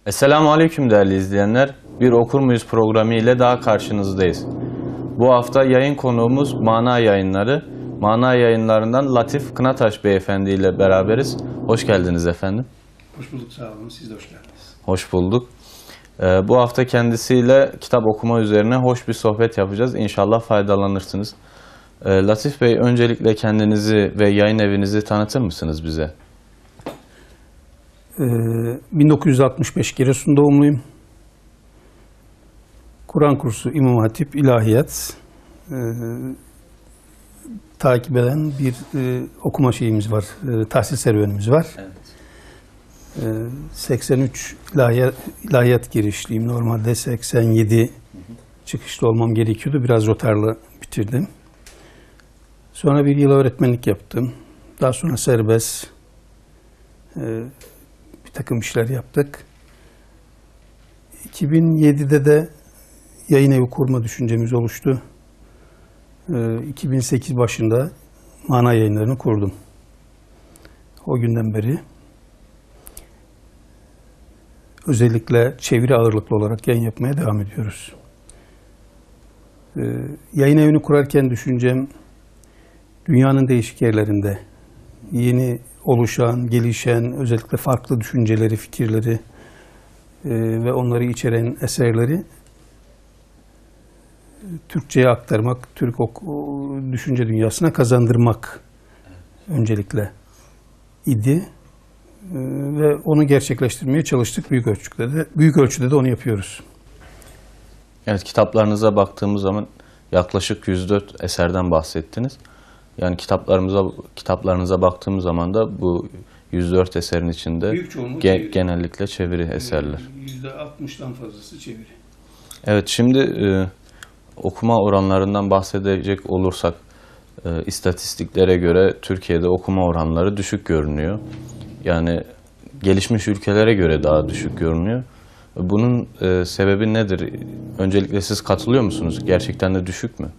Esselamu Aleyküm değerli izleyenler. Bir Okur Muyuz programı ile daha karşınızdayız. Bu hafta yayın konuğumuz Mana Yayınları. Mana Yayınlarından Latif Kınataş Beyefendi ile beraberiz. Hoş geldiniz efendim. Hoş bulduk, sağ olun. Siz de hoş geldiniz. Hoş bulduk. Bu hafta kendisiyle kitap okuma üzerine hoş bir sohbet yapacağız. İnşallah faydalanırsınız. Latif Bey, öncelikle kendinizi ve yayın evinizi tanıtır mısınız bize? 1965 Giresun doğumluyum. Kur'an kursu, İmam Hatip, İlahiyat takip eden bir okuma şeyimiz var, tahsil serüvenimiz var. Evet. 83 ilahiyat girişliyim. Normalde 87 çıkışlı olmam gerekiyordu. Biraz rotarlı bitirdim. Sonra bir yıl öğretmenlik yaptım. Daha sonra serbest bir takım işler yaptık. 2007'de de yayın evi kurma düşüncemiz oluştu. 2008 başında Mana Yayınlarını kurdum. O günden beri özellikle çeviri ağırlıklı olarak yayın yapmaya devam ediyoruz. Yayın evini kurarken düşüncem, dünyanın değişik yerlerinde yeni oluşan, gelişen, özellikle farklı düşünceleri, fikirleri ve onları içeren eserleri Türkçe'ye aktarmak, Türk düşünce dünyasına kazandırmak öncelikle idi. Ve onu gerçekleştirmeye çalıştık büyük ölçüde de onu yapıyoruz. Evet, kitaplarınıza baktığımız zaman yaklaşık 104 eserden bahsettiniz. Yani kitaplarınıza baktığımız zaman da bu 104 eserin içinde genellikle çeviri eserler. %60'dan fazlası çeviri. Evet, şimdi okuma oranlarından bahsedecek olursak istatistiklere göre Türkiye'de okuma oranları düşük görünüyor. Yani gelişmiş ülkelere göre daha düşük görünüyor. Bunun sebebi nedir? Öncelikle siz katılıyor musunuz? Gerçekten de düşük mü?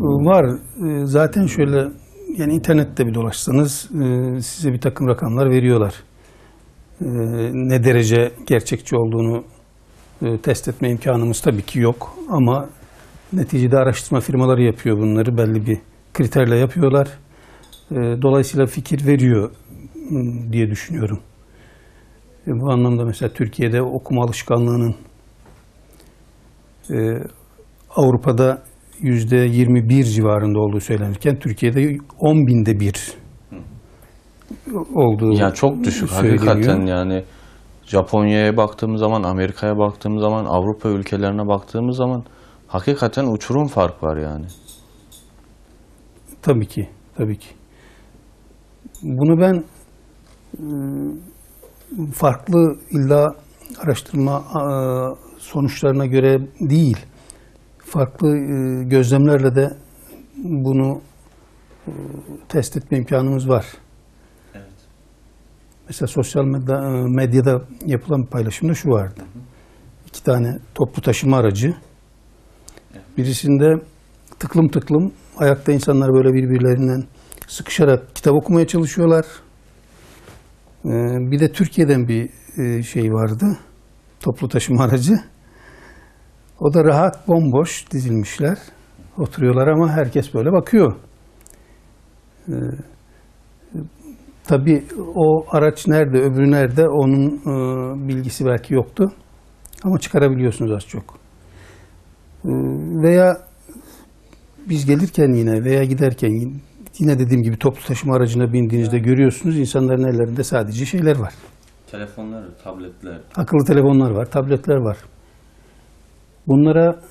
Var. Zaten şöyle, yani internette bir dolaşsanız size bir takım rakamlar veriyorlar. Ne derece gerçekçi olduğunu test etme imkanımız tabii ki yok. Ama neticede araştırma firmaları yapıyor bunları. Belli bir kriterle yapıyorlar. Dolayısıyla fikir veriyor diye düşünüyorum. Bu anlamda mesela Türkiye'de okuma alışkanlığının Avrupa'da %21 civarında olduğu söylenirken Türkiye'de 10.000'de 1 olduğu yani çok düşük söyleniyor. Hakikaten yani Japonya'ya baktığımız zaman, Amerika'ya baktığımız zaman, Avrupa ülkelerine baktığımız zaman hakikaten uçurum fark var yani. Tabii ki, tabii ki. Bunu ben farklı illa araştırma sonuçlarına göre değil, farklı gözlemlerle de bunu test etme imkanımız var. Evet. Mesela sosyal medyada yapılan bir paylaşımda şu vardı. 2 tane toplu taşıma aracı. Birisinde tıklım tıklım ayakta insanlar böyle birbirlerinden sıkışarak kitap okumaya çalışıyorlar. Bir de Türkiye'den bir şey vardı. Toplu taşıma aracı. O da rahat, bomboş dizilmişler. Oturuyorlar ama herkes böyle bakıyor. Tabii o araç nerede, öbürü nerede onun bilgisi belki yoktu. Ama çıkarabiliyorsunuz az çok. Veya biz gelirken yine veya giderken yine dediğim gibi toplu taşıma aracına bindiğinizde görüyorsunuz insanların ellerinde sadece şeyler var. Telefonlar, tabletler. Akıllı telefonlar var, tabletler var. Bunlara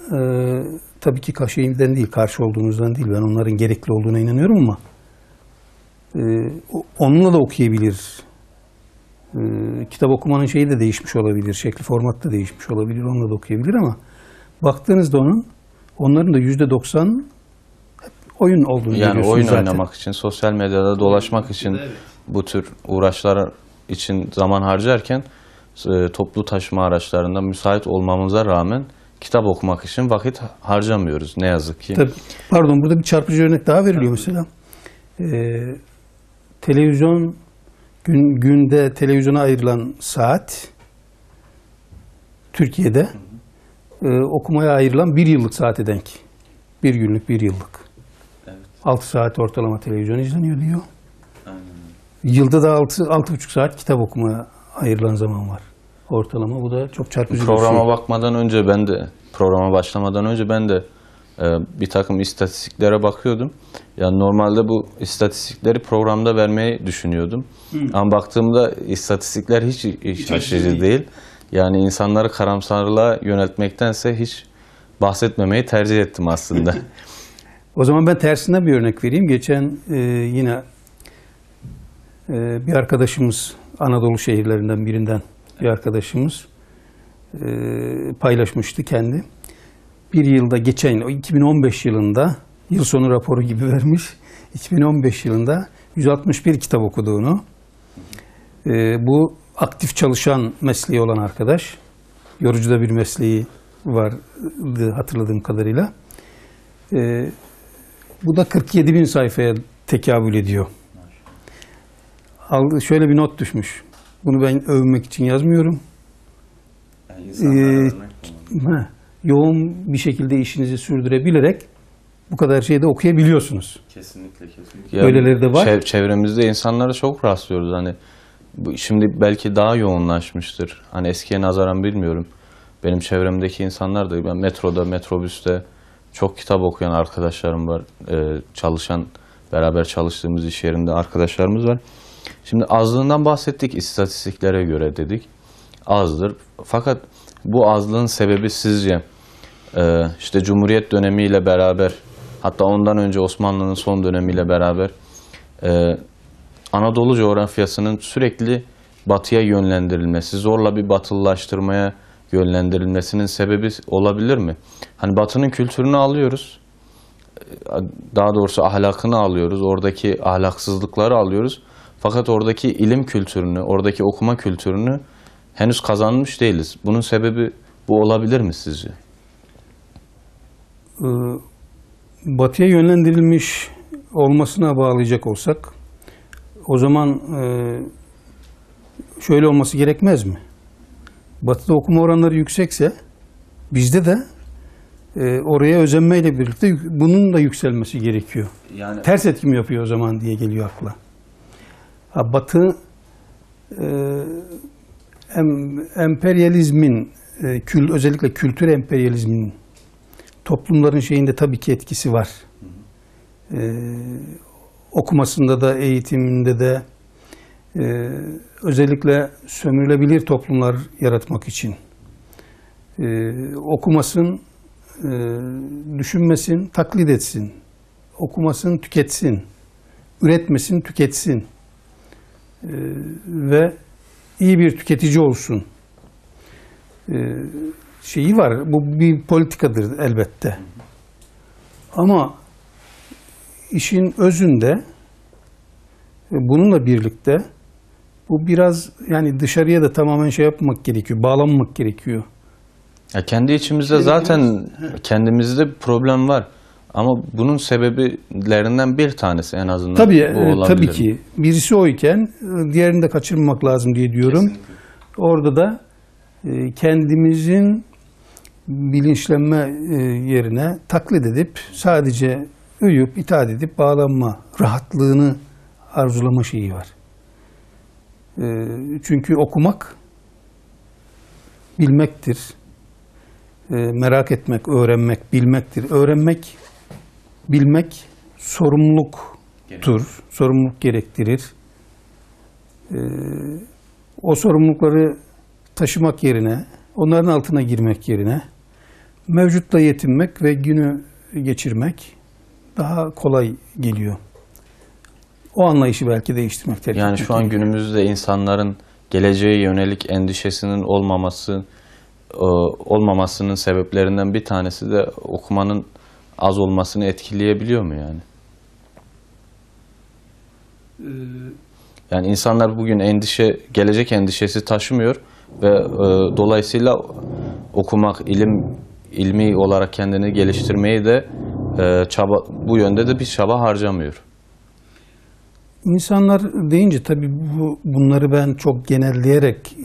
tabii ki şeyimden değil, karşı olduğumuzdan değil. Ben onların gerekli olduğuna inanıyorum ama onunla da okuyabilir. Kitap okumanın şeyi de değişmiş olabilir, şekli, format da değişmiş olabilir, onunla da okuyabilir ama baktığınızda onların da %90 hep oyun olduğunu görüyorsunuz yani oyun zaten. oynamak için, sosyal medyada dolaşmak için, evet, bu tür uğraşlar için zaman harcarken toplu taşıma araçlarında müsait olmamıza rağmen kitap okumak için vakit harcamıyoruz ne yazık ki. Tabii. Pardon, burada bir çarpıcı örnek daha veriliyor mesela. Televizyon, günde televizyona ayrılan saat Türkiye'de okumaya ayrılan bir yıllık saate denk. Bir günlük, bir yıllık. Evet. 6 saat ortalama televizyon izleniyor diyor. Aynen. Yılda da 6,5 saat kitap okumaya ayrılan zaman var. Ortalama. Bu da çok çarpıcı bir Programa şey. bakmadan önce programa başlamadan önce ben de bir takım istatistiklere bakıyordum. Yani normalde bu istatistikleri programda vermeyi düşünüyordum. Ama baktığımda istatistikler hiç iç açıcı değil. Yani insanları karamsarlığa yöneltmektense hiç bahsetmemeyi tercih ettim aslında. O zaman ben tersinden bir örnek vereyim. Geçen yine bir arkadaşımız, Anadolu şehirlerinden birinden bir arkadaşımız paylaşmıştı kendi. Bir yılda geçen 2015 yılında yıl sonu raporu gibi vermiş. 2015 yılında 161 kitap okuduğunu, bu aktif çalışan mesleği olan arkadaş, yorucu da bir mesleği vardı hatırladığım kadarıyla. Bu da 47.000 sayfaya tekabül ediyor. Şöyle bir not düşmüş. Bunu ben övmek için yazmıyorum. Yoğun bir şekilde işinizi sürdürebilerek bu kadar şeyi de okuyabiliyorsunuz. Kesinlikle. Böyleleri de var. Çevremizde insanlara çok rastlıyoruz. Hani şimdi belki daha yoğunlaşmıştır. Hani eskiye nazaran bilmiyorum. Benim çevremdeki insanlar da, ben metroda, metrobüste çok kitap okuyan arkadaşlarım var. Beraber çalıştığımız iş yerinde arkadaşlarımız var. Şimdi azlığından bahsettik, istatistiklere göre dedik. Azdır. Fakat bu azlığın sebebi sizce işte Cumhuriyet dönemiyle beraber, hatta ondan önce Osmanlı'nın son dönemiyle beraber Anadolu coğrafyasının sürekli batıya yönlendirilmesi, zorla bir batılılaştırmaya yönlendirilmesinin sebebi olabilir mi? Hani batının kültürünü alıyoruz, daha doğrusu ahlakını alıyoruz, oradaki ahlaksızlıkları alıyoruz. Fakat oradaki ilim kültürünü, oradaki okuma kültürünü henüz kazanmış değiliz. Bunun sebebi bu olabilir mi sizce? Batıya yönlendirilmiş olmasına bağlayacak olsak, o zaman şöyle olması gerekmez mi? Batı'da okuma oranları yüksekse bizde de oraya özenmeyle birlikte bunun da yükselmesi gerekiyor. Yani ters etki mi yapıyor o zaman diye geliyor akla. Batı emperyalizmin, özellikle kültür emperyalizminin toplumların şeyinde tabii ki etkisi var. Okumasında da, eğitiminde de, özellikle sömürülebilir toplumlar yaratmak için okumasın, düşünmesin, taklit etsin, okumasın, tüketsin, üretmesin, tüketsin ve iyi bir tüketici olsun şeyi var. Bu bir politikadır elbette. Ama işin özünde bununla birlikte bu biraz, yani dışarıya da tamamen şey yapmak gerekiyor, bağlanmak gerekiyor. Ya kendi içimizde zaten kendimizde bir problem var. Ama bunun sebeplerinden bir tanesi en azından Tabii, bu olabilir. tabii ki. Birisi o iken diğerini de kaçırmamak lazım diye diyorum. Kesinlikle. Orada da kendimizin bilinçlenme yerine taklit edip sadece uyup, itaat edip bağlanma, rahatlığını arzulama şeyi var. Çünkü okumak bilmektir. Merak etmek, öğrenmek, bilmektir. Öğrenmek, bilmek sorumluluktur. Sorumluluk gerektirir. O sorumlulukları taşımak yerine, onların altına girmek yerine mevcutla yetinmek ve günü geçirmek daha kolay geliyor. O anlayışı belki değiştirmek gerekiyor. Yani şu an günümüzde insanların geleceğe yönelik endişesinin olmamasının sebeplerinden bir tanesi de okumanın az olmasını etkileyebiliyor mu yani? Yani insanlar bugün gelecek endişesi taşımıyor ve dolayısıyla okumak, ilmi olarak kendini geliştirmeyi de bu yönde de bir çaba harcamıyor. İnsanlar deyince tabii bunları ben çok genelleyerek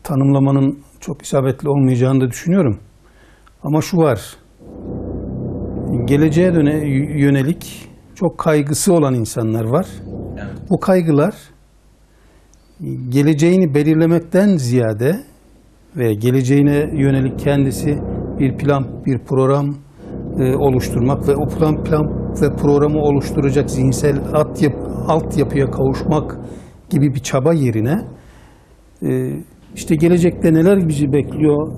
tanımlamanın çok isabetli olmayacağını da düşünüyorum. Ama şu var, geleceğe yönelik çok kaygısı olan insanlar var. Evet. Bu kaygılar geleceğini belirlemekten ziyade ve geleceğine yönelik kendisi bir plan, bir program oluşturmak ve o plan ve programı oluşturacak zihinsel altyapıya kavuşmak gibi bir çaba yerine işte gelecekte neler bizi bekliyor,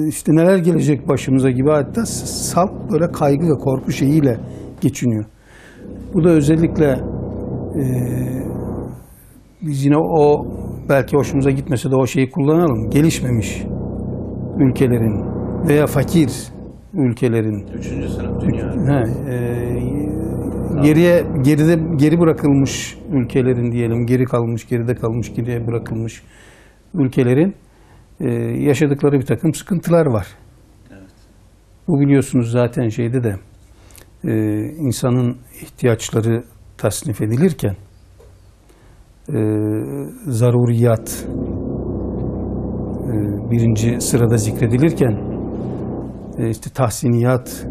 işte neler gelecek başımıza gibi hatta salt böyle kaygı ve korku şeyiyle geçiniyor. Bu da özellikle biz yine o belki hoşumuza gitmese de o şeyi kullanalım. Gelişmemiş ülkelerin veya fakir ülkelerin 3. sınıf dünya. Geri bırakılmış ülkelerin diyelim, geride kalmış, geriye bırakılmış ülkelerin yaşadıkları bir takım sıkıntılar var. Evet. Bu biliyorsunuz zaten şeyde de insanın ihtiyaçları tasnif edilirken zaruriyat birinci sırada zikredilirken işte tahsiniyat,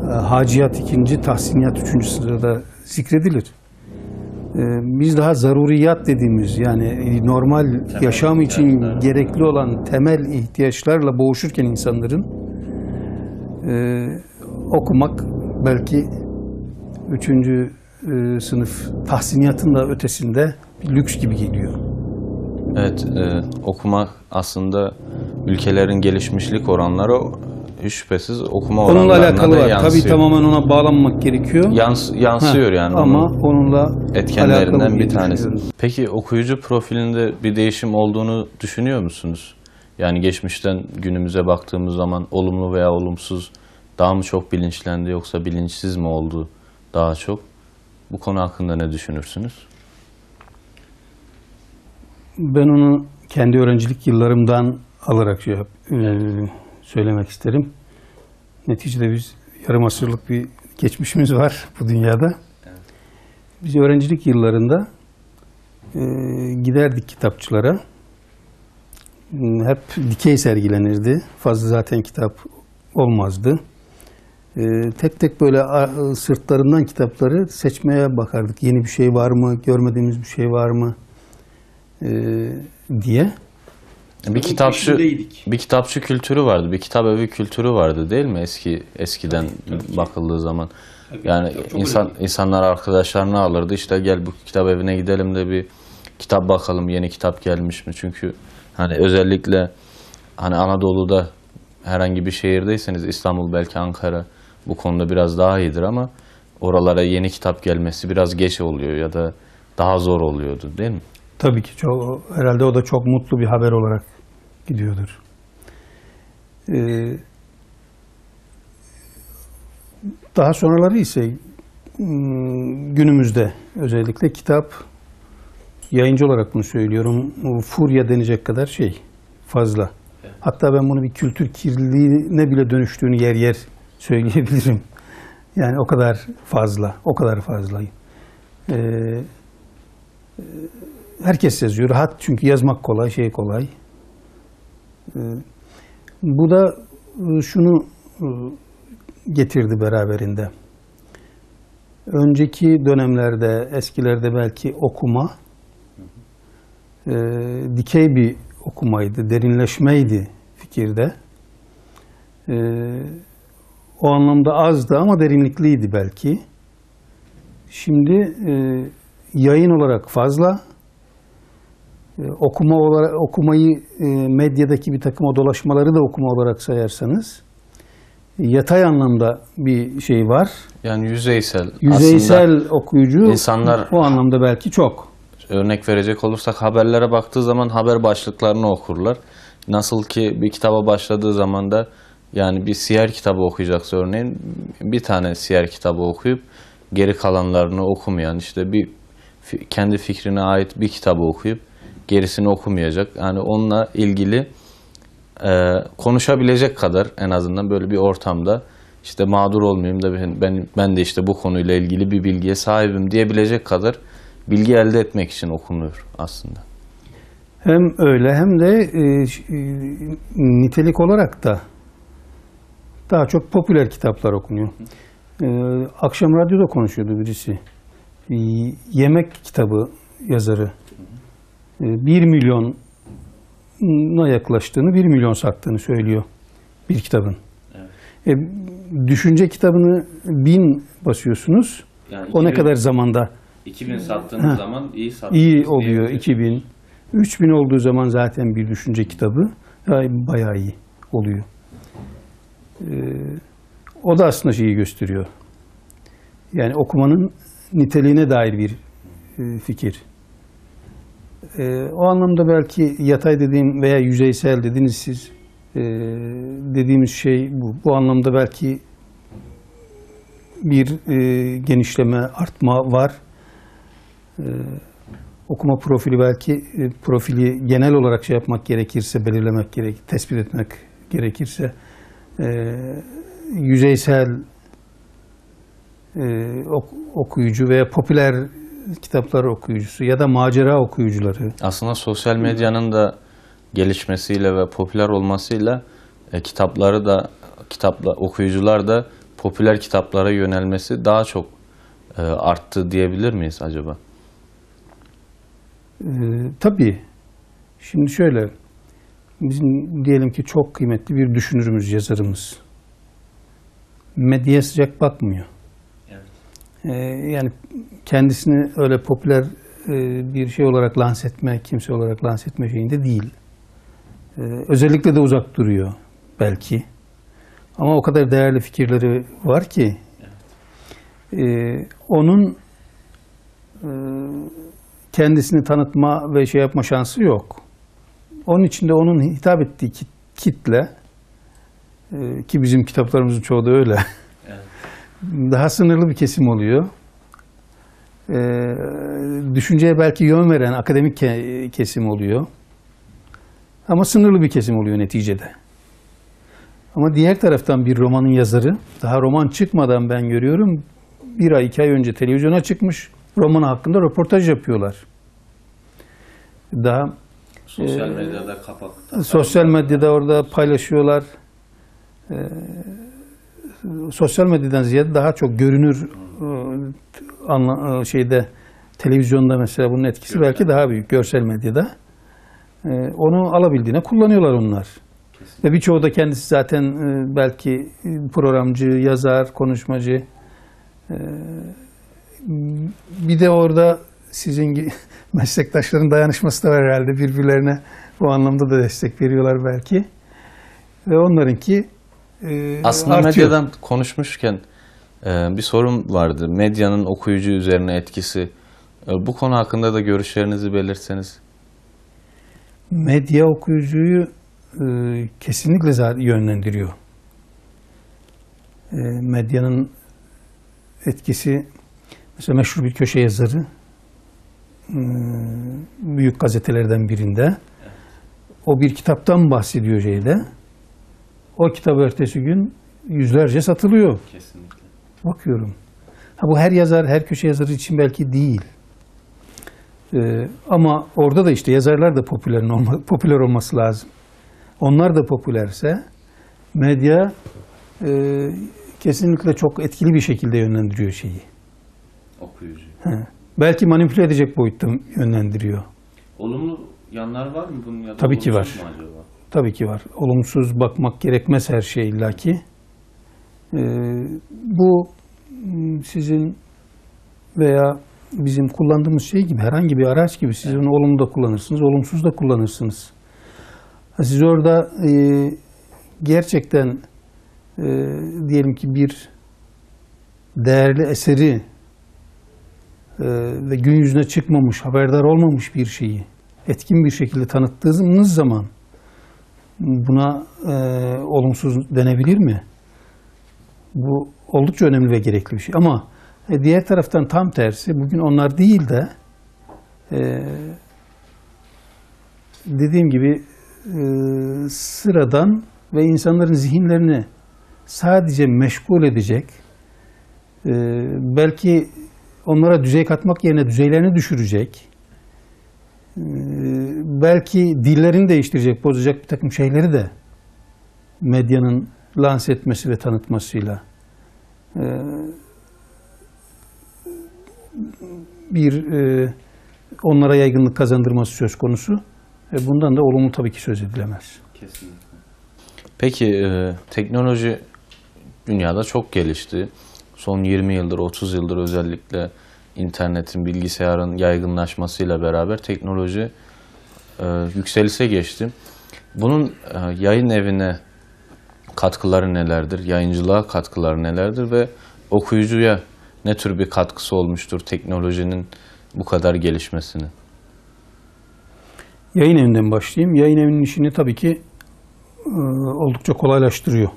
haciyat ikinci, tahsiniyat üçüncü sırada zikredilir. Biz daha zaruriyat dediğimiz yani normal temel yaşam için gerekli olan temel ihtiyaçlarla boğuşurken insanların okumak belki üçüncü sınıf tahsiniyatın da ötesinde bir lüks gibi geliyor. Evet, okumak aslında ülkelerin gelişmişlik oranları hiç şüphesiz okuma onunla oranlarına alakalı da var. yansıyor. Tabii tamamen ona bağlanmak gerekiyor. Yansıyor yani. Ama onunla etkenlerinden bir tanesi. Peki okuyucu profilinde bir değişim olduğunu düşünüyor musunuz? Yani geçmişten günümüze baktığımız zaman olumlu veya olumsuz daha mı çok bilinçlendi yoksa bilinçsiz mi oldu daha çok? Bu konu hakkında ne düşünürsünüz? Ben onu kendi öğrencilik yıllarımdan alarak söylemek isterim. Neticede biz yarım asırlık bir geçmişimiz var bu dünyada. Evet. Biz öğrencilik yıllarında giderdik kitapçılara. Hep dikey sergilenirdi. Fazla zaten kitap olmazdı. Tek tek böyle sırtlarından kitapları seçmeye bakardık. Yeni bir şey var mı, görmediğimiz bir şey var mı diye. Bir kitapçı kültürü vardı, bir kitap evi kültürü vardı değil mi eskiden bakıldığı zaman? Yani insanlar arkadaşlarını alırdı işte gel bu kitap evine gidelim de bir kitap bakalım yeni kitap gelmiş mi? Çünkü hani özellikle hani Anadolu'da herhangi bir şehirdeyseniz İstanbul belki Ankara bu konuda biraz daha iyidir ama oralara yeni kitap gelmesi biraz geç oluyor ya da daha zor oluyordu değil mi? Tabii ki herhalde o da çok mutlu bir haber olarak gidiyordur. Daha sonraları ise günümüzde özellikle kitap yayıncı olarak bunu söylüyorum. Furya denecek kadar fazla. Hatta ben bunu bir kültür kirliliğine bile dönüştüğünü yer yer söyleyebilirim. Yani o kadar fazla, o kadar fazla. Herkes yazıyor. Rahat çünkü yazmak kolay, kolay. Bu da şunu getirdi beraberinde. Önceki dönemlerde, eskilerde belki okuma dikey bir okumaydı, derinleşmeydi fikirde. O anlamda azdı ama derinlikliydi belki. Şimdi yayın olarak fazla, okumayı medyadaki bir takım o dolaşmaları da okuma olarak sayarsanız yatay anlamda bir şey var. Yani yüzeysel. Yüzeysel okuyucu insanlar o anlamda belki çok. Örnek verecek olursak haberlere baktığı zaman haber başlıklarını okurlar. Nasıl ki bir kitaba başladığı zaman da yani bir siyer kitabı okuyacaksa örneğin bir tane siyer kitabı okuyup geri kalanlarını okumayan işte bir kendi fikrine ait bir kitabı okuyup gerisini okumayacak. Yani onunla ilgili konuşabilecek kadar en azından böyle bir ortamda işte mağdur olmayayım da ben de işte bu konuyla ilgili bir bilgiye sahibim diyebilecek kadar bilgi elde etmek için okunuyor aslında. Hem öyle hem de nitelik olarak da daha çok popüler kitaplar okunuyor. Akşam radyoda konuşuyordu birisi. Yemek kitabı yazarı. 1 milyona yaklaştığını, 1 milyon sattığını söylüyor bir kitabın. Evet. Düşünce kitabını 1000 basıyorsunuz. Yani o ne kadar zamanda? 2000 sattığınız zaman iyi sattınız. İyi oluyor 2000. 3000 olduğu zaman zaten bir düşünce kitabı bayağı iyi oluyor. O da aslında şeyi gösteriyor. Yani okumanın niteliğine dair bir fikir. O anlamda belki yatay dediğim veya yüzeysel dediniz siz, dediğimiz şey bu. Bu anlamda belki bir genişleme, artma var. Okuma profili belki profili genel olarak şey yapmak gerekirse, belirlemek tespit etmek gerekirse yüzeysel okuyucu veya popüler kitaplar okuyucusu ya da macera okuyucuları. Aslında sosyal medyanın da gelişmesiyle ve popüler olmasıyla okuyucular da popüler kitaplara yönelmesi daha çok arttı diyebilir miyiz acaba? Tabii. Şimdi şöyle, bizim diyelim ki çok kıymetli bir düşünürümüz, yazarımız. Medyaya sıcak bakmıyor. Evet. Yani kendisini öyle popüler bir şey olarak lanse etme, kimse olarak lanse etme şeyinde değil. Özellikle de uzak duruyor belki. Ama o kadar değerli fikirleri var ki onun kendisini tanıtma ve şey yapma şansı yok. Onun için de onun hitap ettiği kitle ki bizim kitaplarımızın çoğu da öyle. Evet. Daha sınırlı bir kesim oluyor. Düşünceye belki yön veren akademik kesim oluyor. Ama sınırlı bir kesim oluyor neticede. Ama diğer taraftan bir romanın yazarı, daha roman çıkmadan ben görüyorum, 1 ay 2 ay önce televizyona çıkmış, roman hakkında röportaj yapıyorlar. Daha sosyal medyada sosyal medyada orada paylaşıyorlar. Sosyal medyadan ziyade daha çok görünür televizyonda mesela bunun etkisi belki daha büyük, görsel medyada. Onu alabildiğine kullanıyorlar onlar. Kesinlikle. Ve birçoğu da kendisi zaten belki programcı, yazar, konuşmacı. Bir de orada sizin meslektaşların dayanışması da var herhalde. Birbirlerine bu anlamda da destek veriyorlar belki. Ve onlarınki aslında artıyor. Medyadan konuşmuşken bir sorum vardı. Medyanın okuyucu üzerine etkisi. Bu konu hakkında da görüşlerinizi belirtseniz. Medya okuyucuyu kesinlikle zaten yönlendiriyor. Medyanın etkisi, mesela meşhur bir köşe yazarı, büyük gazetelerden birinde, o bir kitaptan bahsediyor şeyde. O kitap ertesi gün yüzlerce satılıyor. Kesinlikle. Bakıyorum. Bu her yazar, her köşe yazarı için belki değil. Ama orada da işte yazarlar da popüler olması lazım. Onlar da popülerse medya kesinlikle çok etkili bir şekilde yönlendiriyor şeyi. Okuyucu. Belki manipüle edecek boyutta yönlendiriyor. Olumlu yanlar var mı bunun? Ya da tabii ki var. Tabii ki var. Olumsuz bakmak gerekmez her şey illaki. Bu sizin veya bizim kullandığımız şey gibi, herhangi bir araç gibi. Siz onu olumlu da kullanırsınız, olumsuz da kullanırsınız. Siz orada gerçekten diyelim ki bir değerli eseri ve gün yüzüne çıkmamış, haberdar olmamış bir şeyi etkin bir şekilde tanıttığınız zaman buna olumsuz denebilir mi? Bu oldukça önemli ve gerekli bir şey. Ama diğer taraftan tam tersi, bugün onlar değil de dediğim gibi sıradan ve insanların zihinlerini sadece meşgul edecek, belki onlara düzey katmak yerine düzeylerini düşürecek belki dillerini değiştirecek, bozacak bir takım şeyleri de medyanın lanse etmesi ve tanıtmasıyla onlara yaygınlık kazandırması söz konusu. Bundan da olumlu tabii ki söz edilemez. Kesinlikle. Peki teknoloji dünyada çok gelişti. Son 20 yıldır, 30 yıldır özellikle internetin, bilgisayarın yaygınlaşmasıyla beraber teknoloji yükselişe geçti. Bunun yayın evine katkıları nelerdir? Yayıncılığa katkıları nelerdir? Ve okuyucuya ne tür bir katkısı olmuştur teknolojinin bu kadar gelişmesinin? Yayın evinden başlayayım. Yayın evinin işini tabii ki oldukça kolaylaştırıyor.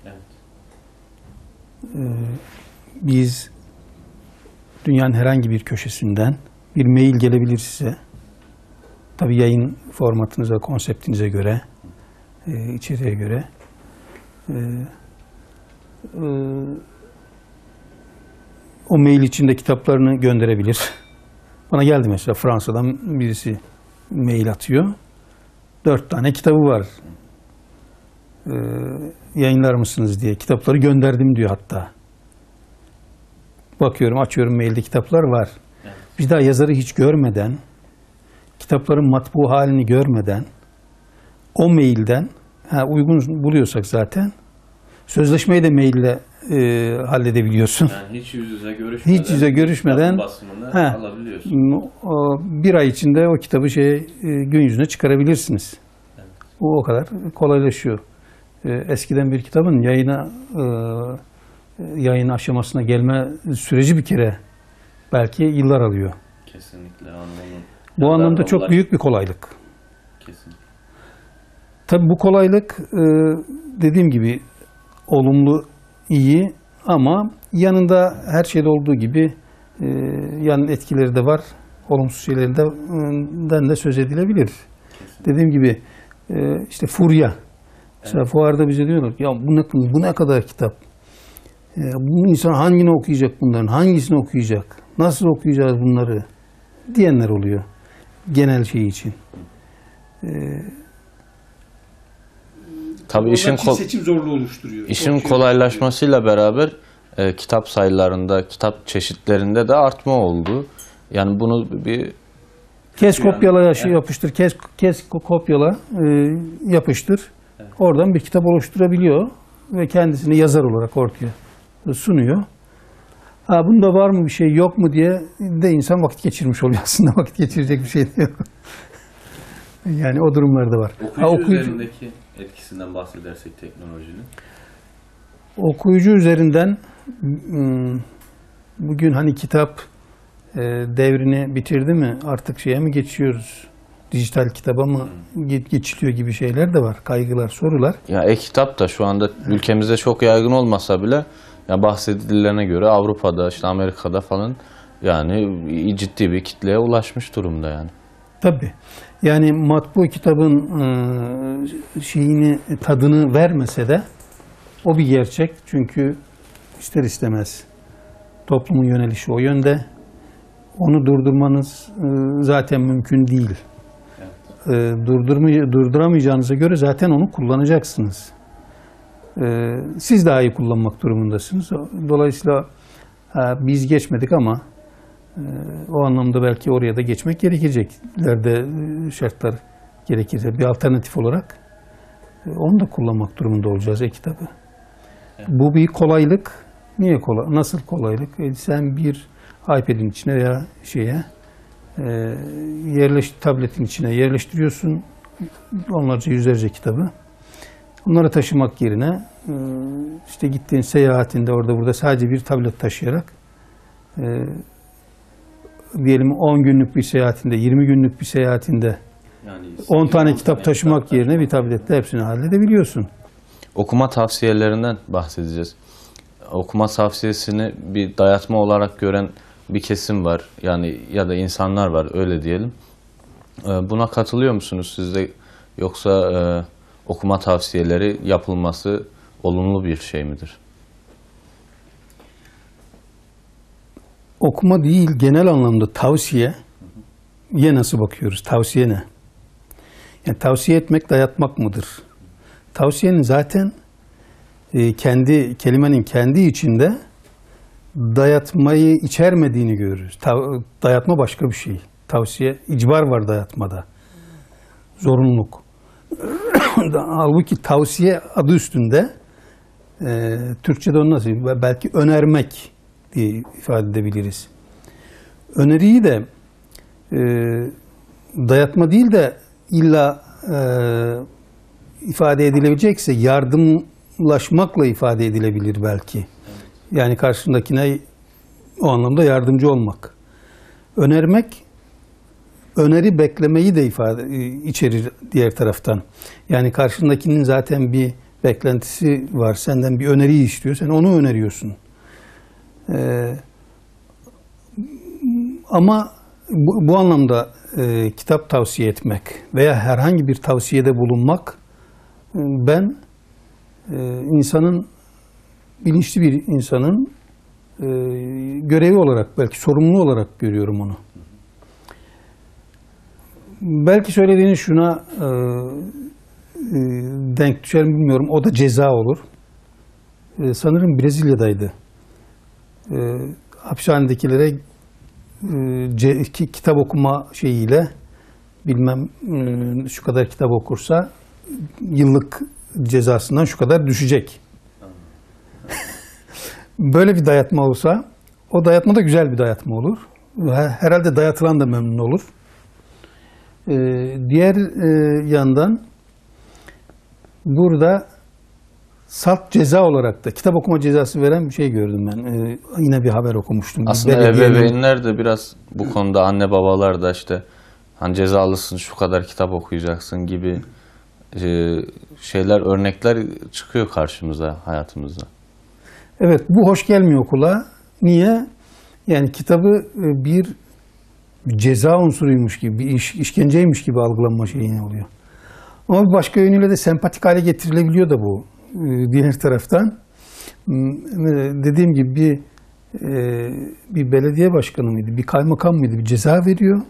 Evet. Biz dünyanın herhangi bir köşesinden bir mail gelebilir size. Tabii yayın formatınıza, konseptinize göre, içeriğe göre. O mail içinde kitaplarını gönderebilir. Bana geldi mesela Fransa'dan birisi mail atıyor. 4 tane kitabı var. Yayınlar mısınız diye. Kitapları gönderdim diyor hatta. Bakıyorum, açıyorum, mailde kitaplar var. Evet. Bir daha yazarı hiç görmeden, kitapların matbu halini görmeden, o mailden, uygun buluyorsak zaten, sözleşmeyi de maille halledebiliyorsun. Yani hiç yüz yüze görüşmeden basımını alabiliyorsun. Bir ay içinde o kitabı gün yüzüne çıkarabilirsiniz. Evet. Bu o kadar kolaylaşıyor. Eskiden bir kitabın yayın aşamasına gelme süreci bir kere belki yıllar alıyor. Kesinlikle anladım. Bu anlamda çok büyük bir kolaylık. Kesinlikle. Tabii bu kolaylık dediğim gibi olumlu, iyi ama yanında her şeyde olduğu gibi yan etkileri de var. Olumsuz şeylerinden de söz edilebilir. Kesinlikle. Dediğim gibi işte furya. Mesela fuarda bize diyorlar ya bu ne kadar kitap? Bu insan hangini okuyacak bunların? Hangisini okuyacak? Nasıl okuyacağız bunları? Diyenler oluyor. Genel şey için. Tabii seçim zorluğu oluşturuyor. İşin kolaylaşmasıyla beraber kitap sayılarında, kitap çeşitlerinde de artma oldu. Yani bunu bir kes kopyala yapıştır, kes kopyala yapıştır. Evet. Oradan bir kitap oluşturabiliyor ve kendisini yazar olarak ortaya sunuyor. Bunda var mı bir şey, yok mu diye de insan vakit geçirmiş oluyor. Aslında vakit geçirecek bir şey değil. Yani o durumlar da var. Okuyucu üzerindeki etkisinden bahsedersek teknolojinin. Okuyucu üzerinden bugün hani kitap devrini bitirdi mi? Artık şeye mi geçiyoruz? Dijital kitaba mı geçiliyor gibi şeyler de var. Kaygılar, sorular. Ya e-kitap da şu anda ülkemizde çok yaygın olmasa bile ya bahsedilene göre Avrupa'da, işte Amerika'da falan yani ciddi bir kitleye ulaşmış durumda yani. Tabii. Yani matbu kitabın tadını vermese de o bir gerçek. Çünkü ister istemez toplumun yönelişi o yönde. Onu durdurmanız zaten mümkün değil. Evet. Durduramayacağınıza göre zaten onu kullanacaksınız. Siz daha iyi kullanmak durumundasınız. Dolayısıyla biz geçmedik ama o anlamda belki oraya da geçmek gerekecek. İleride şartlar gerekirse bir alternatif olarak onu da kullanmak durumunda olacağız e-kitabı. Evet. Bu bir kolaylık. Niye kolay? Nasıl kolaylık? Sen bir iPad'in içine veya tabletin içine yerleştiriyorsun onlarca yüzlerce kitabı. Onları taşımak yerine işte gittiğin seyahatinde orada burada sadece bir tablet taşıyarak diyelim 10 günlük bir seyahatinde, 20 günlük bir seyahatinde yani 10 tane kitap taşımak yerine bir tablette hepsini halledebiliyorsun. Okuma tavsiyelerinden bahsedeceğiz. Okuma tavsiyesini bir dayatma olarak gören bir kesim var. Yani ya da insanlar var öyle diyelim. Buna katılıyor musunuz siz de? Yoksa okuma tavsiyeleri yapılması olumlu bir şey midir? Okuma değil, genel anlamda tavsiye nasıl bakıyoruz? Tavsiye ne? Yani tavsiye etmek dayatmak mıdır? Tavsiyenin zaten kelimenin kendi içinde dayatmayı içermediğini görürüz. Dayatma başka bir şey. Tavsiye, icbar var dayatmada. Zorunluluk. Halbuki tavsiye adı üstünde Türkçe'de onu nasıl belki önermek diye ifade edebiliriz. Öneriyi de dayatma değil de illa ifade edilebilecekse yardımlaşmakla ifade edilebilir belki. Yani karşındakine o anlamda yardımcı olmak. Önermek, öneri beklemeyi de içerir diğer taraftan. Yani karşındakinin zaten bir beklentisi var, senden bir öneriyi istiyor, sen onu öneriyorsun. Ama bu anlamda kitap tavsiye etmek veya herhangi bir tavsiyede bulunmak, ben bilinçli bir insanın görevi olarak, belki sorumlu olarak görüyorum onu. Belki söylediğiniz şuna denk düşer mi bilmiyorum. O da ceza olur. Sanırım Brezilya'daydı. Hapishanedekilere kitap okuma şeyiyle bilmem şu kadar kitap okursa yıllık cezasından şu kadar düşecek. Böyle bir dayatma olsa, o dayatma da güzel bir dayatma olur. Herhalde dayatılan da memnun olur. Diğer yandan burada salt ceza olarak da kitap okuma cezası veren bir şey gördüm ben. Yine bir haber okumuştum. Aslında ebeveynler de biraz bu konuda, anne babalar da işte hani cezalısın, şu kadar kitap okuyacaksın gibi şeyler, örnekler çıkıyor karşımıza, hayatımızda. Evet, bu hoş gelmiyor kulağa. Niye? Yani kitabı bir ceza unsuruymuş gibi, bir işkenceymiş gibi algılanma şeyi oluyor. Ama bir başka yönüyle de sempatik hale getirilebiliyor da bu. Diğer taraftan. Dediğim gibi bir belediye başkanı mıydı, bir kaymakam mıydı, bir ceza veriyor.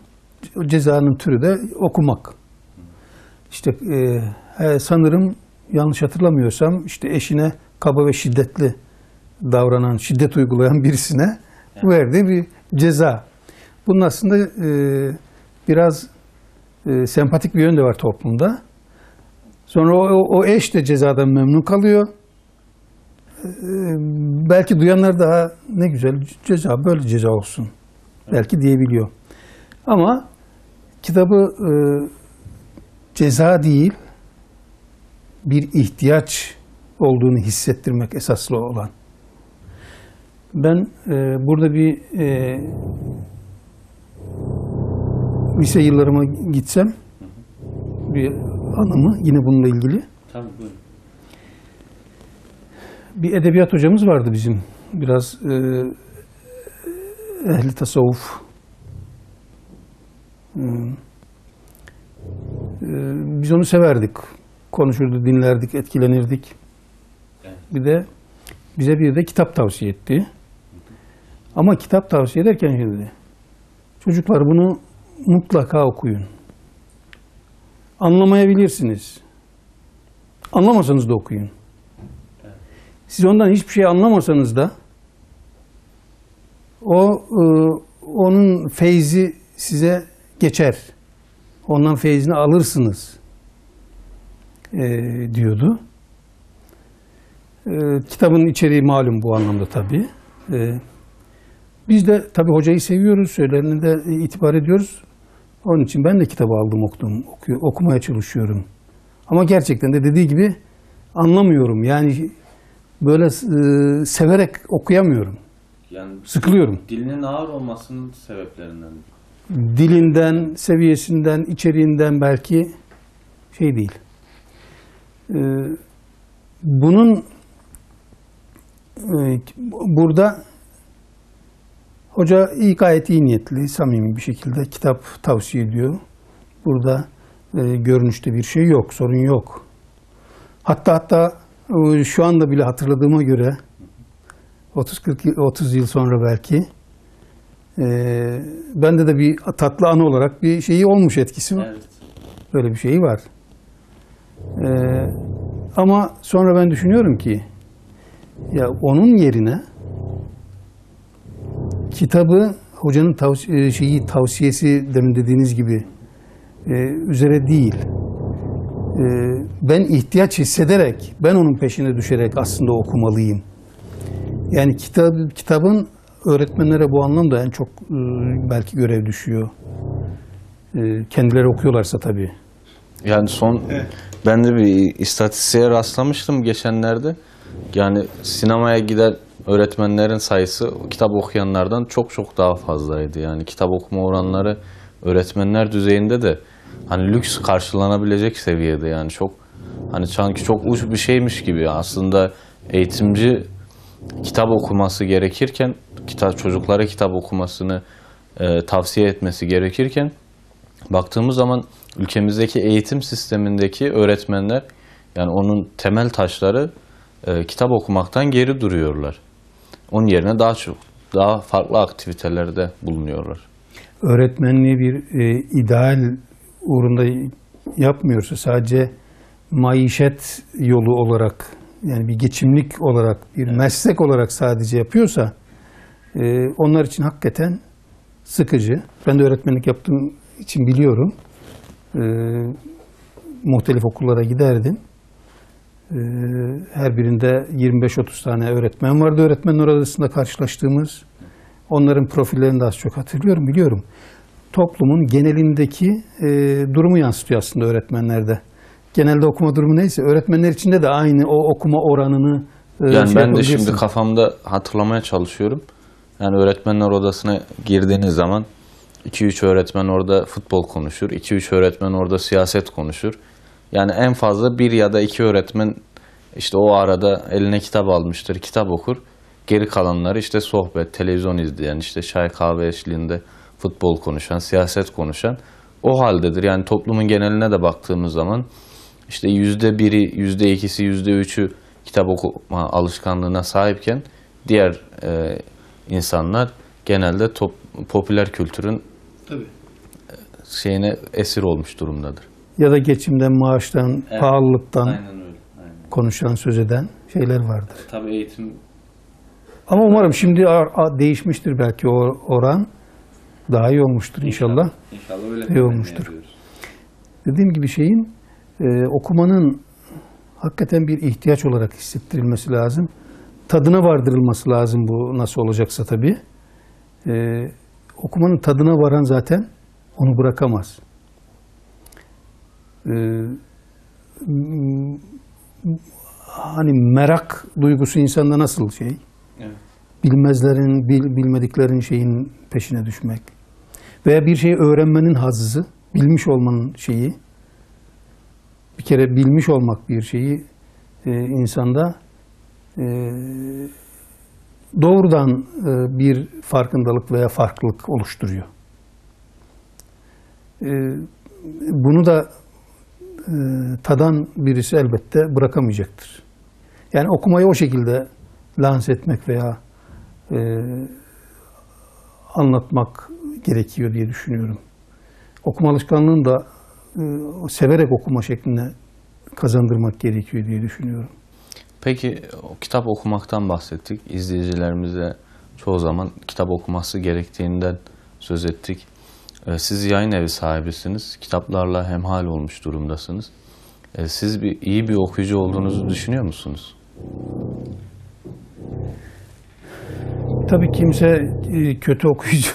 O cezanın türü de okumak. İşte sanırım yanlış hatırlamıyorsam işte eşine kaba ve şiddetli davranan, şiddet uygulayan birisine verdiği bir ceza. Bunun aslında biraz sempatik bir yön de var toplumda. Sonra o eş de cezadan memnun kalıyor. Belki duyanlar daha ne güzel ceza, böyle ceza olsun belki diyebiliyor. Ama kitabı ceza değil, bir ihtiyaç olduğunu hissettirmek esaslı olan. Ben burada bir lise yıllarıma gitsem, bir anımı yine bununla ilgili. Tabii, buyurun. Bir edebiyat hocamız vardı bizim. Biraz ehli tasavvuf. Biz onu severdik. Konuşurdu, dinlerdik, etkilenirdik. Evet. Bize bir de kitap tavsiye etti. Ama kitap tavsiye ederken dedi, çocuklar bunu mutlaka okuyun. Anlamayabilirsiniz. Anlamasanız da okuyun. Evet. Siz ondan hiçbir şey anlamasanız da onun feyzi size geçer. Ondan feyzini alırsınız diyordu. Kitabın içeriği malum bu anlamda tabii. Biz de tabii hocayı seviyoruz, söylerine de itibar ediyoruz. Onun için ben de kitabı aldım, okudum, okumaya çalışıyorum. Ama gerçekten de dediği gibi anlamıyorum. Yani böyle severek okuyamıyorum. Yani sıkılıyorum. Dilinin ağır olmasının sebeplerinden. Dilinden, seviyesinden, içeriğinden belki şey değil. Bunun burada hoca gayet iyi niyetli, samimi bir şekilde kitap tavsiye ediyor. Burada görünüşte bir şey yok, sorun yok. Hatta şu anda bile hatırladığıma göre 30 yıl sonra belki Bende de bir tatlı anı olarak bir şeyi olmuş, etkisi var. Evet. Böyle bir şeyi var. Ama sonra ben düşünüyorum ki ya onun yerine kitabı hocanın tavsiyesi demin dediğiniz gibi üzere değil. Ben ihtiyaç hissederek, ben onun peşine düşerek aslında okumalıyım. Yani kitabın öğretmenlere bu anlamda en çok belki görev düşüyor. Kendileri okuyorlarsa tabii. Yani ben de bir istatistiğe rastlamıştım geçenlerde. Yani sinemaya giden öğretmenlerin sayısı kitap okuyanlardan çok çok daha fazlaydı. Yani kitap okuma oranları öğretmenler düzeyinde de hani lüks karşılanabilecek seviyede, yani çok hani sanki çok uç bir şeymiş gibi. Aslında eğitimci kitap okuması gerekirken, çocuklara kitap okumasını tavsiye etmesi gerekirken, baktığımız zaman ülkemizdeki eğitim sistemindeki öğretmenler, yani onun temel taşları kitap okumaktan geri duruyorlar. Onun yerine daha farklı aktivitelerde bulunuyorlar. Öğretmenliği bir ideal uğrunda yapmıyorsa, sadece maişet yolu olarak, yani bir geçimlik olarak, bir meslek olarak sadece yapıyorsa onlar için hakikaten sıkıcı. Ben de öğretmenlik yaptığım için biliyorum. Muhtelif okullara giderdim. Her birinde 25-30 tane öğretmen vardı. Öğretmenler arasında karşılaştığımız. Onların profillerini de az çok hatırlıyorum, biliyorum. Toplumun genelindeki durumu yansıtıyor aslında öğretmenlerde. Genelde okuma durumu neyse, öğretmenler içinde de aynı o okuma oranını yani ben de şimdi kafamda hatırlamaya çalışıyorum. Yani öğretmenler odasına girdiğiniz zaman 2-3 öğretmen orada futbol konuşur, 2-3 öğretmen orada siyaset konuşur. Yani en fazla 1 ya da 2 öğretmen işte o arada eline kitap almıştır, kitap okur. Geri kalanları işte sohbet, televizyon izleyen, işte çay kahve eşliğinde futbol konuşan, siyaset konuşan o haldedir. Yani toplumun geneline de baktığımız zaman işte %1'i, %2'si, %3'ü kitap okuma alışkanlığına sahipken diğer insanlar genelde popüler kültürün şeyine esir olmuş durumdadır. Ya da geçimden, maaştan, Evet, pahalılıktan aynen öyle. Aynen. konuşan, söz eden şeyler vardır. Tabii eğitim. Ama umarım şimdi değişmiştir belki o oran. Daha iyi olmuştur inşallah. İnşallah öyle iyi olmuştur. Dediğim gibi okumanın hakikaten bir ihtiyaç olarak hissettirilmesi lazım. Tadına vardırılması lazım, bu nasıl olacaksa tabii. Okumanın tadına varan zaten onu bırakamaz. Hani merak duygusu insanda nasıl şey? Evet. Bilmediklerin şeyin peşine düşmek. Veya bir şeyi öğrenmenin hazzı, bilmiş olmanın şeyi. Bir kere bilmiş olmak bir şeyi insanda doğrudan bir farkındalık veya farklılık oluşturuyor. Bunu da tadan birisi elbette bırakamayacaktır. Yani okumayı o şekilde lanse etmek veya anlatmak gerekiyor diye düşünüyorum. Okuma alışkanlığını da severek okuma şekline kazandırmak gerekiyor diye düşünüyorum. Peki o kitap okumaktan bahsettik. İzleyicilerimize çoğu zaman kitap okuması gerektiğinden söz ettik. Siz yayın evi sahibisiniz. Kitaplarla hemhal olmuş durumdasınız. Siz iyi bir okuyucu olduğunuzu düşünüyor musunuz? Tabii kimse kötü okuyucu,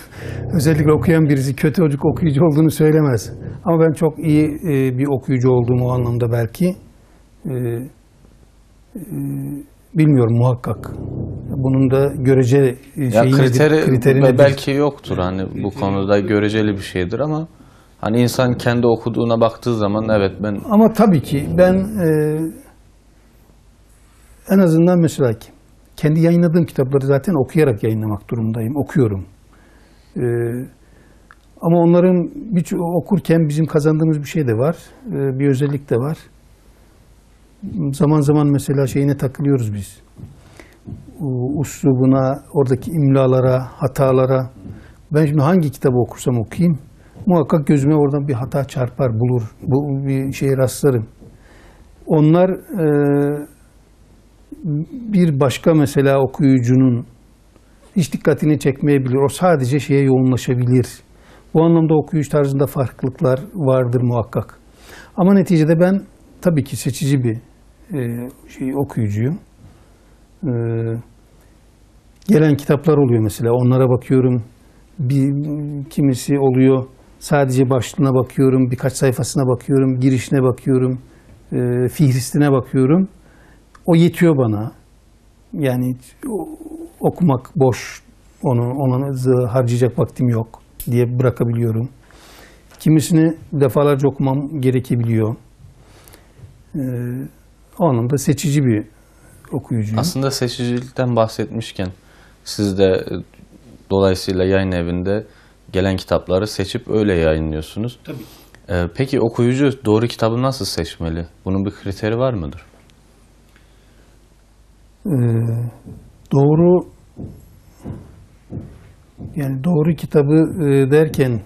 özellikle okuyan birisi kötü okuyucu olduğunu söylemez. Ama ben çok iyi bir okuyucu olduğumu o anlamda belki bilmiyorum, muhakkak. Bunun da görece kriteri belki yoktur. Hani bu konuda göreceli bir şeydir ama hani insan kendi okuduğuna baktığı zaman evet ben... Ama tabii ki ben en azından mesela kendi yayınladığım kitapları zaten okuyarak yayınlamak durumundayım. Okuyorum. Ama onların okurken bizim kazandığımız bir şey de var. Bir özellik de var. Zaman zaman mesela şeyine takılıyoruz biz. Uslubuna, oradaki imlalara, hatalara, Ben şimdi hangi kitabı okursam okuyayım muhakkak gözüme oradan bir hata çarpar, bulur. Bu bir şeye rastlarım. Onlar bir başka mesela okuyucunun hiç dikkatini çekmeyebilir. O sadece şeye yoğunlaşabilir. Bu anlamda okuyuş tarzında farklılıklar vardır muhakkak. Ama neticede ben tabii ki seçici bir okuyucuyum. Gelen kitaplar oluyor mesela. Onlara bakıyorum. Kimisi oluyor. Sadece başlığına bakıyorum. Birkaç sayfasına bakıyorum. Girişine bakıyorum. Fihristine bakıyorum. O yetiyor bana. Yani okumak boş. Onu harcayacak vaktim yok diye bırakabiliyorum. Kimisini defalarca okumam gerekebiliyor. O anlamda seçici bir okuyucuyum. Aslında seçicilikten bahsetmişken siz de dolayısıyla yayın evinde gelen kitapları seçip öyle yayınlıyorsunuz. Tabii. Peki okuyucu doğru kitabı nasıl seçmeli? Bunun bir kriteri var mıdır? Doğru kitabı derken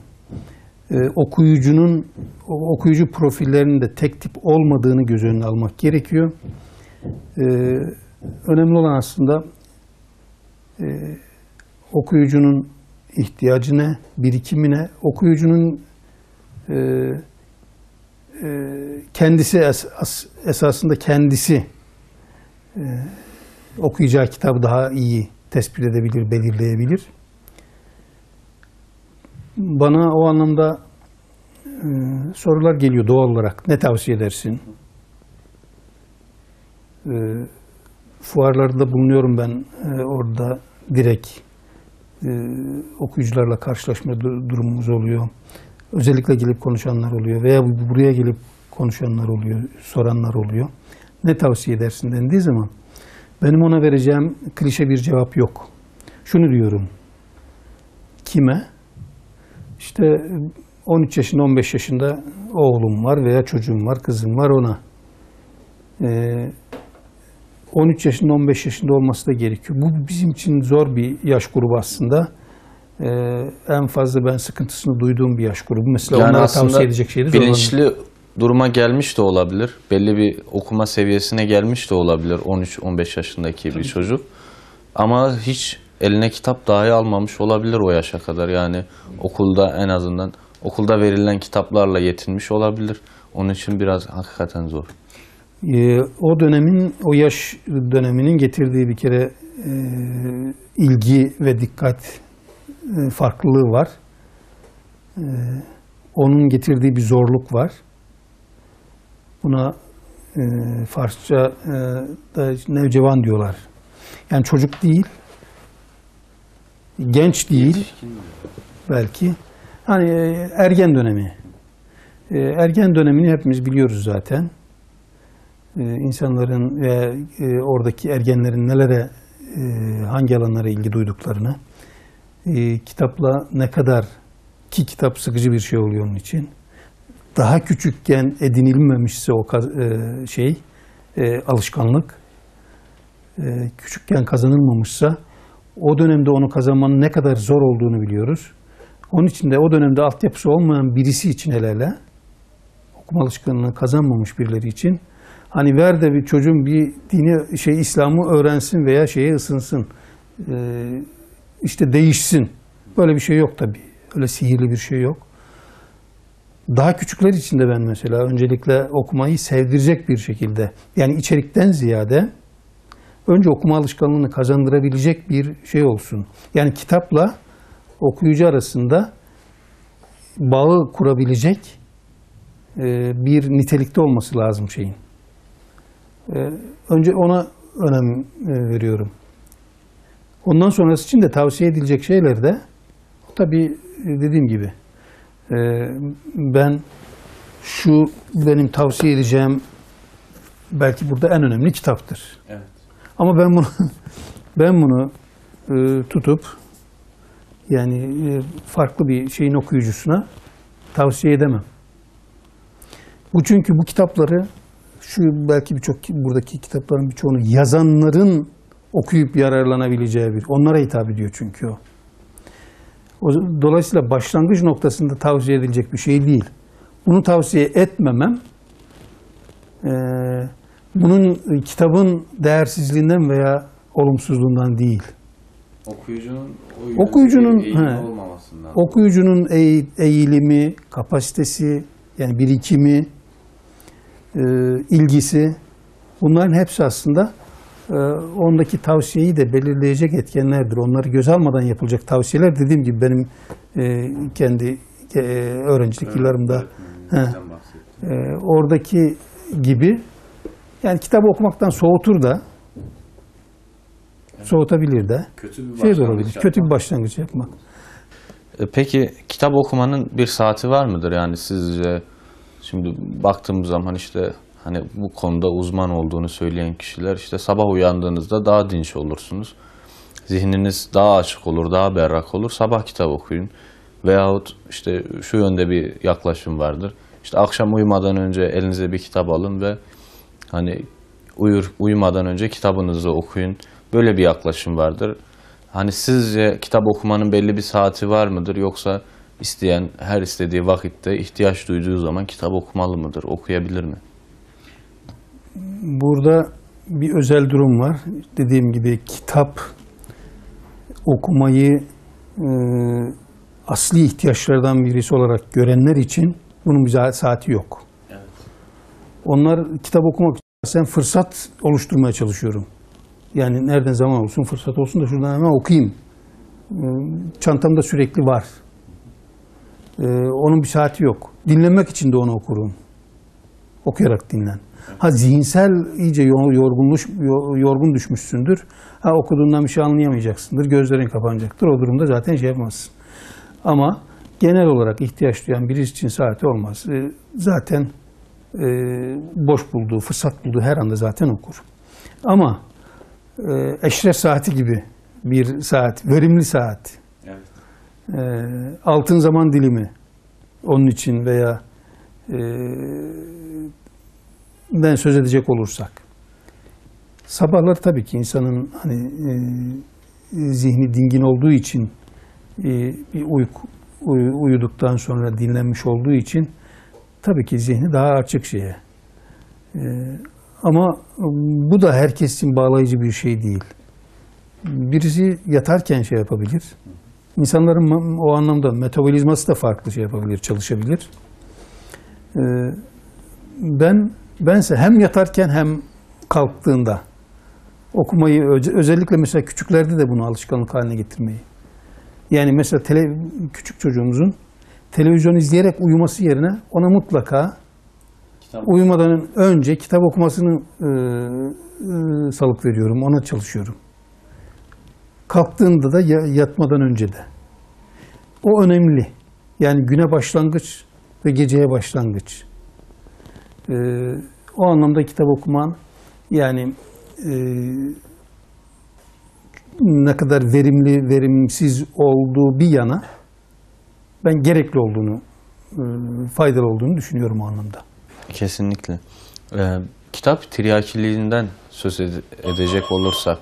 okuyucu profillerinin de tek tip olmadığını göz önüne almak gerekiyor. Önemli olan aslında okuyucunun ihtiyacı birikimine, okuyucunun kendisi esasında kendisi okuyacağı kitabı daha iyi tespit edebilir, belirleyebilir. Bana o anlamda sorular geliyor doğal olarak. Ne tavsiye edersin? Fuarlarda bulunuyorum ben. Orada direkt okuyucularla karşılaşma durumumuz oluyor. Özellikle gelip konuşanlar oluyor veya buraya gelip konuşanlar oluyor, soranlar oluyor. Ne tavsiye edersin dendiği zaman benim ona vereceğim klişe bir cevap yok. Şunu diyorum. Kime? İşte 13 yaşında, 15 yaşında oğlum var veya çocuğum var, kızım var ona. 13 yaşında, 15 yaşında olması da gerekiyor. Bu bizim için zor bir yaş grubu aslında. En fazla ben sıkıntısını duyduğum bir yaş grubu. Mesela Yani onlara tavsiye edecek şeyleri zor. bilinçli duruma gelmiş de olabilir. Belli bir okuma seviyesine gelmiş de olabilir 13-15 yaşındaki bir çocuk. Ama hiç eline kitap dahi almamış olabilir o yaşa kadar. Yani okulda en azından okulda verilen kitaplarla yetinmiş olabilir. Onun için biraz hakikaten zor. O yaş döneminin getirdiği bir kere ilgi ve dikkat farklılığı var. Onun getirdiği bir zorluk var. Buna Farsça da nevcevan diyorlar. Yani çocuk değil, genç değil belki. Hani ergen dönemi. Ergen dönemini hepimiz biliyoruz zaten. İnsanların ve oradaki ergenlerin nelere, hangi alanlara ilgi duyduklarını, kitapla ne kadar ki kitap sıkıcı bir şey oluyor onun için. Daha küçükken edinilmemişse o alışkanlık, küçükken kazanılmamışsa o dönemde onu kazanmanın ne kadar zor olduğunu biliyoruz. Onun için de o dönemde altyapısı olmayan birisi için hele okuma alışkanlığını kazanmamış birileri için hani ver de bir çocuğun bir dini İslam'ı öğrensin veya şeye ısınsın. İşte değişsin. Böyle bir şey yok tabii. Öyle sihirli bir şey yok. Daha küçükler için de ben mesela öncelikle okumayı sevdirecek bir şekilde, yani içerikten ziyade önce okuma alışkanlığını kazandırabilecek bir şey olsun. Yani kitapla okuyucu arasında bağı kurabilecek bir nitelikte olması lazım şeyin. Önce ona önem veriyorum. Ondan sonrası için de tavsiye edilecek şeyler de tabii dediğim gibi benim tavsiye edeceğim belki burada en önemli kitaptır. Evet. Ama ben bunu tutup yani farklı bir şeyin okuyucusuna tavsiye edemem. Çünkü bu kitapları belki buradaki kitapların birçoğunu yazanların okuyup yararlanabileceği onlara hitap ediyor çünkü o. Dolayısıyla başlangıç noktasında tavsiye edilecek bir şey değil. Bunu tavsiye etmemem, bunun kitabın değersizliğinden veya olumsuzluğundan değil. Okuyucunun eğilimi, kapasitesi, yani birikimi, ilgisi, bunların hepsi aslında ondaki tavsiyeyi de belirleyecek etkenlerdir. Onları göz almadan yapılacak tavsiyeler, dediğim gibi benim kendi öğrencilik yıllarımda oradaki gibi, yani kitabı okumaktan soğutur da, soğutabilir de, kötü bir başlangıç yapmak. Peki kitap okumanın bir saati var mıdır? Yani sizce, şimdi baktığımız zaman işte hani bu konuda uzman olduğunu söyleyen kişiler, işte sabah uyandığınızda daha dinç olursunuz. Zihniniz daha açık olur, daha berrak olur. Sabah kitap okuyun. Veyahut işte şu yönde bir yaklaşım vardır. İşte akşam uyumadan önce elinize bir kitap alın ve hani uyumadan önce kitabınızı okuyun. Böyle bir yaklaşım vardır. Hani sizce kitap okumanın belli bir saati var mıdır? Yoksa isteyen her istediği vakitte, ihtiyaç duyduğu zaman kitap okumalı mıdır? Okuyabilir mi? Burada bir özel durum var. Dediğim gibi kitap okumayı asli ihtiyaçlardan birisi olarak görenler için bunun bir saati yok. Evet. Onlar kitap okumak için fırsat oluşturmaya çalışıyorum. Yani nereden zaman olsun, fırsat olsun da şuradan hemen okuyayım. Çantamda sürekli var. Onun bir saati yok. Dinlemek için de onu okurum. Okuyarak dinlen. Ha, zihinsel iyice yorgun düşmüşsündür. Ha, okuduğundan bir şey anlayamayacaksındır. Gözlerin kapanacaktır. O durumda zaten şey yapmazsın. Ama genel olarak ihtiyaç duyan birisi için saati olmaz. Zaten boş bulduğu, fırsat bulduğu her anda zaten okur. Ama eşref saati gibi bir saat, verimli saat, altın zaman dilimi onun için veya ben söz edecek olursak, sabahlar tabii ki insanın hani zihni dingin olduğu için, bir uyuduktan sonra dinlenmiş olduğu için tabii ki zihni daha açık şeye. Ama bu da herkes için bağlayıcı bir şey değil. Birisi yatarken şey yapabilir. İnsanların o anlamda metabolizması da farklı şey yapabilir, çalışabilir. Bense hem yatarken hem kalktığında okumayı, özellikle mesela küçüklerde de bunu alışkanlık haline getirmeyi. Yani mesela küçük çocuğumuzun televizyon izleyerek uyuması yerine ona mutlaka uyumadan önce kitap okumasını salık veriyorum, ona çalışıyorum. Kalktığında da yatmadan önce de. O önemli. Yani güne başlangıç ve geceye başlangıç. O anlamda kitap okuman, yani ne kadar verimli, verimsiz olduğu bir yana, ben gerekli olduğunu, faydalı olduğunu düşünüyorum o anlamda. Kesinlikle. Kitap tiryakiliğinden söz edecek olursak,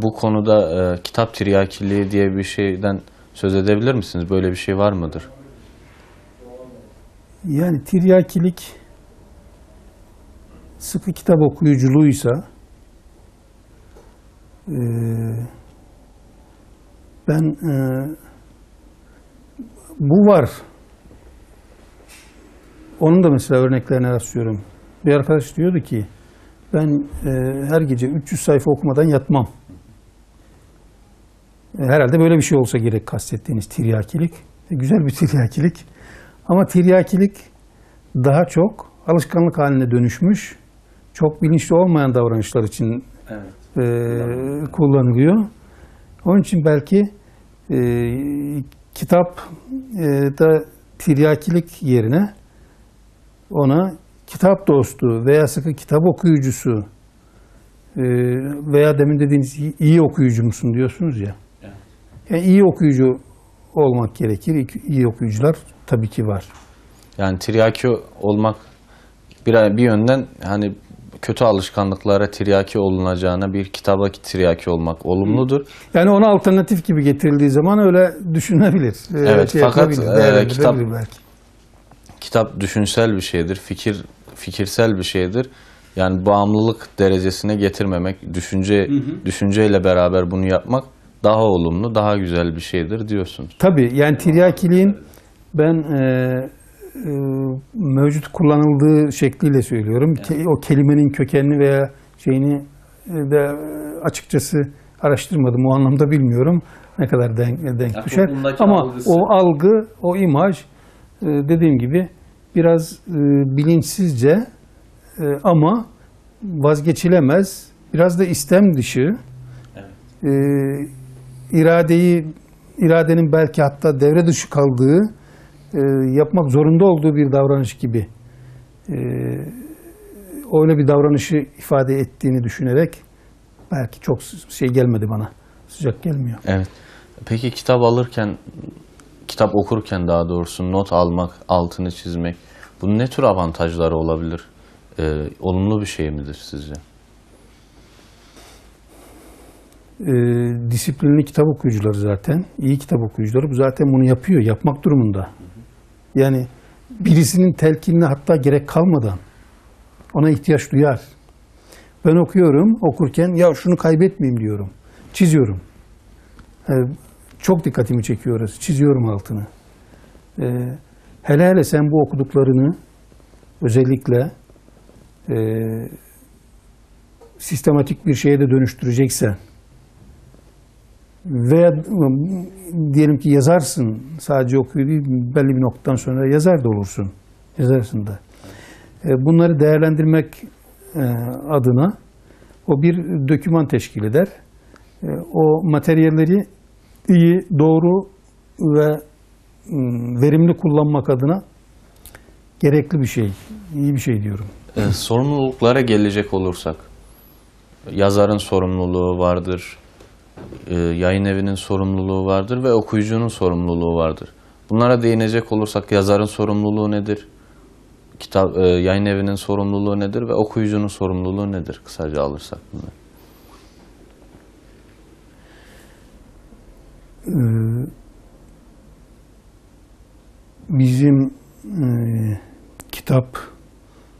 bu konuda kitap tiryakiliği diye bir şeyden söz edebilir misiniz? Böyle bir şey var mıdır? Yani tiryakilik sıkı kitap okuyuculuğuysa ben bu var. Onun da mesela örneklerine rastlıyorum. Bir arkadaş diyordu ki ben her gece 300 sayfa okumadan yatmam. Herhalde böyle bir şey olsa gerek kastettiğiniz tiryakilik. Güzel bir tiryakilik. Ama tiryakilik daha çok alışkanlık haline dönüşmüş, çok bilinçli olmayan davranışlar için kullanılıyor. Onun için belki kitap da tiryakilik yerine ona kitap dostu veya sıkı kitap okuyucusu veya demin dediğiniz iyi okuyucu musun diyorsunuz ya. Yani iyi okuyucu olmak gerekir. İyi okuyucular tabii ki var. Yani tiryaki olmak bir yönden hani kötü alışkanlıklara tiryaki olunacağına bir kitaba tiryaki olmak olumludur. Yani ona alternatif gibi getirildiği zaman öyle düşünebilir. Evet, fakat yapılabilir, değerlendirilebilir belki. kitap düşünsel bir şeydir, fikirsel bir şeydir. Yani bağımlılık derecesine getirmemek, düşünceyle beraber bunu yapmak daha olumlu, daha güzel bir şeydir diyorsunuz. Tabii yani tiryakiliğin ben mevcut kullanıldığı şekliyle söylüyorum. O kelimenin kökenini veya şeyini de açıkçası araştırmadım. O anlamda bilmiyorum ne kadar denk düşer. Ama algısı, o algı, o imaj dediğim gibi biraz bilinçsizce ama vazgeçilemez, biraz da istem dışı, iradenin belki hatta devre dışı kaldığı, yapmak zorunda olduğu bir davranış gibi öyle bir davranışı ifade ettiğini düşünerek belki çok şey gelmedi bana, sıcak gelmiyor. Evet. Peki kitap okurken daha doğrusu not almak, altını çizmek, bunun ne tür avantajları olabilir? Olumlu bir şey midir sizce? Disiplinli kitap okuyucuları zaten, iyi kitap okuyucuları bu zaten bunu yapıyor, yapmak durumunda. Yani birisinin telkinine hatta gerek kalmadan ona ihtiyaç duyar. Ben okurken ya şunu kaybetmeyeyim diyorum, çiziyorum. Çok dikkatimi çekiyor orası, çiziyorum altını. Hele sen bu okuduklarını özellikle sistematik bir şeye de dönüştüreceksen veya diyelim ki yazarsın, sadece okuyor değil, belli bir noktadan sonra yazar da olursun, yazarsın da. Bunları değerlendirmek adına o bir doküman teşkil eder. O materyalleri iyi, doğru ve verimli kullanmak adına gerekli bir şey, iyi bir şey diyorum. Sorumluluklara gelecek olursak, yazarın sorumluluğu vardır, yayın evinin sorumluluğu vardır ve okuyucunun sorumluluğu vardır. Bunlara değinecek olursak yazarın sorumluluğu nedir? Yayın evinin sorumluluğu nedir ve okuyucunun sorumluluğu nedir? Kısaca alırsak bunları. Bizim kitap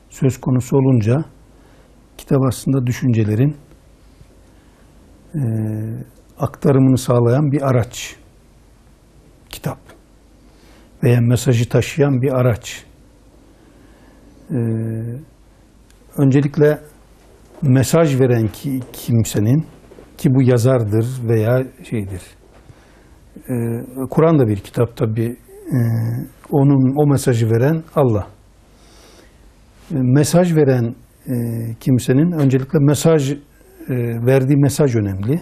söz konusu olunca kitap aslında düşüncelerin aktarımını sağlayan bir araç. Kitap. Veya mesajı taşıyan bir araç. Öncelikle mesaj veren kimsenin, ki bu yazardır veya şeydir. Kur'an da bir kitap tabii. O mesajı veren Allah. Mesaj veren kimsenin öncelikle verdiği mesaj önemli.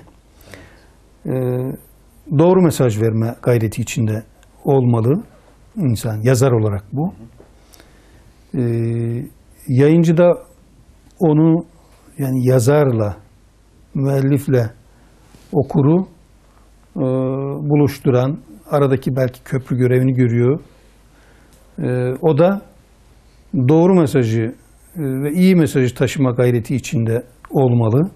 Doğru mesaj verme gayreti içinde olmalı insan, yazar olarak bu. Yayıncı da onu, yani yazarla, müellifle okuru buluşturan, aradaki belki köprü görevini görüyor. O da doğru mesajı ve iyi mesajı taşıma gayreti içinde olmalı.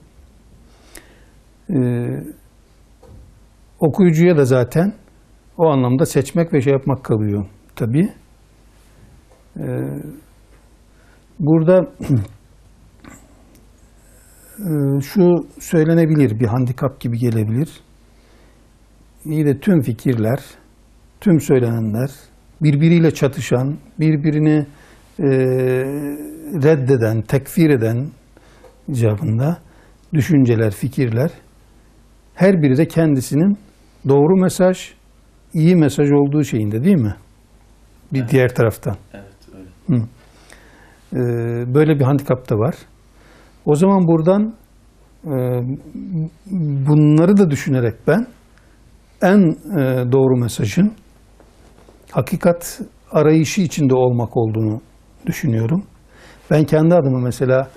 Okuyucuya da zaten o anlamda seçmek ve şey yapmak kalıyor tabii. Burada şu söylenebilir, bir handikap gibi gelebilir. İyi de tüm fikirler, tüm söylenenler birbiriyle çatışan, birbirini reddeden, tekfir eden icabında düşünceler, fikirler, her biri de kendisinin doğru mesaj, iyi mesaj olduğu şeyinde, değil mi? Bir diğer taraftan. Evet, öyle. Böyle bir handikap da var. O zaman buradan bunları da düşünerek ben en doğru mesajın hakikat arayışı içinde olmak olduğunu düşünüyorum. Ben kendi adıma mesela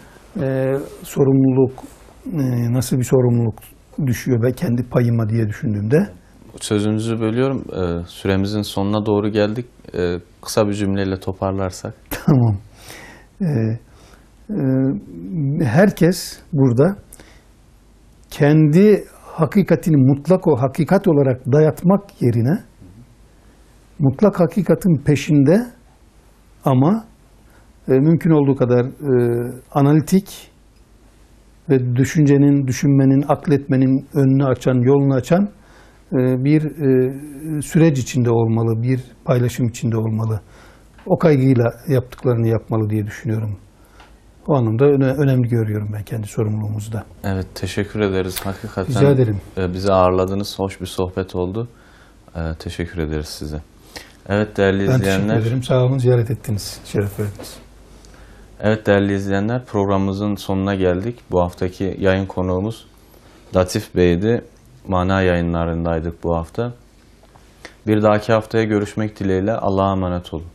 sorumluluk, nasıl bir sorumluluk düşüyor ve kendi payıma diye düşündüğümde. Sözünüzü bölüyorum. Süremizin sonuna doğru geldik. Kısa bir cümleyle toparlarsak. Tamam. herkes burada kendi hakikatini mutlak o hakikat olarak dayatmak yerine mutlak hakikatin peşinde ama mümkün olduğu kadar analitik ve düşünmenin, akletmenin önünü açan, yolunu açan bir süreç içinde olmalı, bir paylaşım içinde olmalı. O kaygıyla yaptıklarını yapmalı diye düşünüyorum. O anlamda önemli görüyorum ben kendi sorumluluğumuzda. Evet, teşekkür ederiz. Hakikaten Rica ederim. Bizi ağırladınız. Hoş bir sohbet oldu. Teşekkür ederiz size. Evet değerli Ben izleyenler. teşekkür ederim. Sağ olun, ziyaret ettiniz. Şeref verdiniz. Evet değerli izleyenler, programımızın sonuna geldik. Bu haftaki yayın konuğumuz Latif Bey'di. Mana yayınlarındaydık bu hafta. Bir dahaki haftaya görüşmek dileğiyle. Allah'a emanet olun.